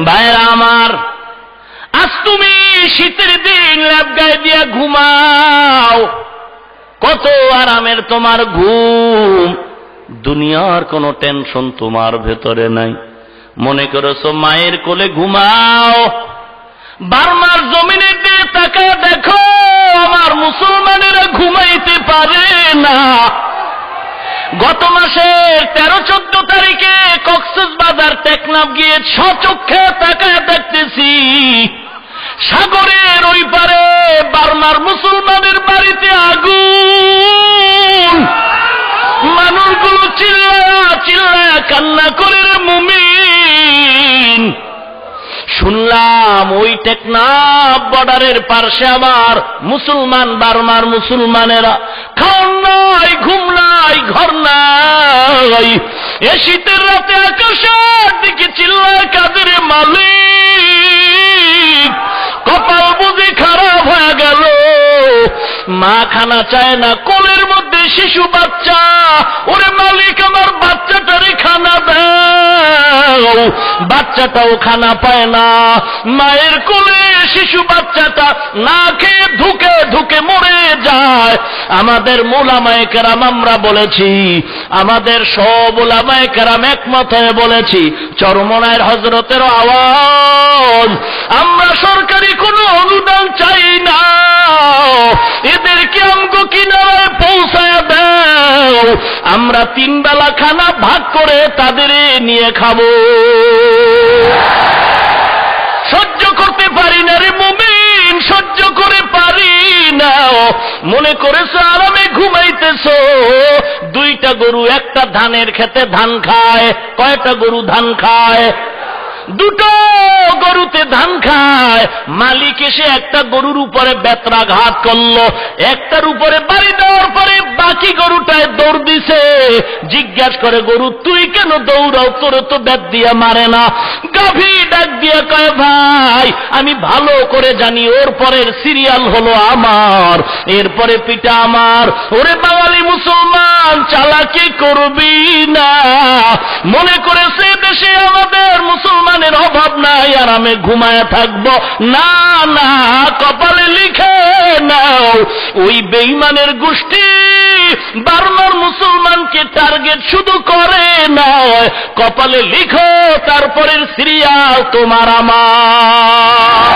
ভাইরা আমার, আজ তুমি শীতের দিন ল্যাপ গায়ে দিয়া ঘুমাও, কত আরামের তোমার ঘুম, দুনিয়ার কোনো টেনশন তোমার ভেতরে নাই। মনে করেছো মায়ের কোলে ঘুমাও, বার্মার জমিনের দিকে তাকায় দেখো আমার মুসলমানেরা ঘুমাইতে পারে না। গত মাসের 13-14 তারিখে কক্সবাজার টেকনাফ গিয়ে সচক্ষে তাকায় দেখতেছি সাগরের ওই পারে বার্মার মুসলমানের বাড়িতে আগুন, মানুষগুলো চিল্লায়া চিল্লায়া কান্না করে রে মুমিন। শুনলাম ওই টেকনাফ বর্ডারের পাশে আবার মুসলমান, বার্মার মুসলমানেরা খাওন নাই, ঘুম নাই, ঘর নাই, এ শীতের রাতে আকাশের দিকে চিল্লায় কাদের মালিক, কপাল বুঝি খারাপ হয়ে গেল। মা খানা চায় না, কোলের মধ্যে শিশু বাচ্চা, ওরে মালিক আমার বাচ্চাটারে খানা দাও, বাচ্চাটাও খানা পায় না। মায়ের কোলে শিশু বাচ্চাটা না খেয়ে ধুকে ধুকে মরে যায়। আমাদের উলামায়ে কেরাম আমরা বলেছি, আমাদের সব উলামায়ে কেরাম একমত হয়ে বলেছি, চরমনায়ের হযরতের আওয়াজ, আমরা সরকারি কোনো অনুদান চাই না, এদেরকে আমগো কিনারায় পৌঁছায় দাও, আমরা 3 বেলা খানা ভাগ করে তাদের নিয়ে খাবো। সহ্য করতে পারি না রে মুমিন, সহ্য করে পারি না। মনে করেছো আরামে ঘুমাইতেছো, 2টা গরু একটা ধানের খেতে ধান খায়। কয়টা গরু ধান খায়? 2টো গরুতে ধান খায়। মালিক এসে একটা গরুর উপরে বেত্রাঘাত করলো, একটার উপরে বাড়ি দেওয়ার পরে বাকি গরুটায় দৌড় দিছে। জিজ্ঞাসা করে, গরু তুই কেন দৌড়াও, তোর তো বেত দিয়া মারে না। গাভী ডাক দিয়া কয়, ভাই আমি ভালো করে জানি ওর পরের সিরিয়াল হলো আমার, এরপরে পিটা আমার। ওরে বাঙালি মুসলমান, চালাকি করবি না। মনে করেছে দেশে আমাদের মুসলমানের অভাব নাই, আরামে ঘুমায় থাকবো। না না, কপালে লিখে নাও, ওই বেঈমানের গোষ্ঠী বার্মার মুসলমানকে টার্গেট শুধু করে নয়, কপালে লিখো তারপরের সিরিয়াল তোমার আমার।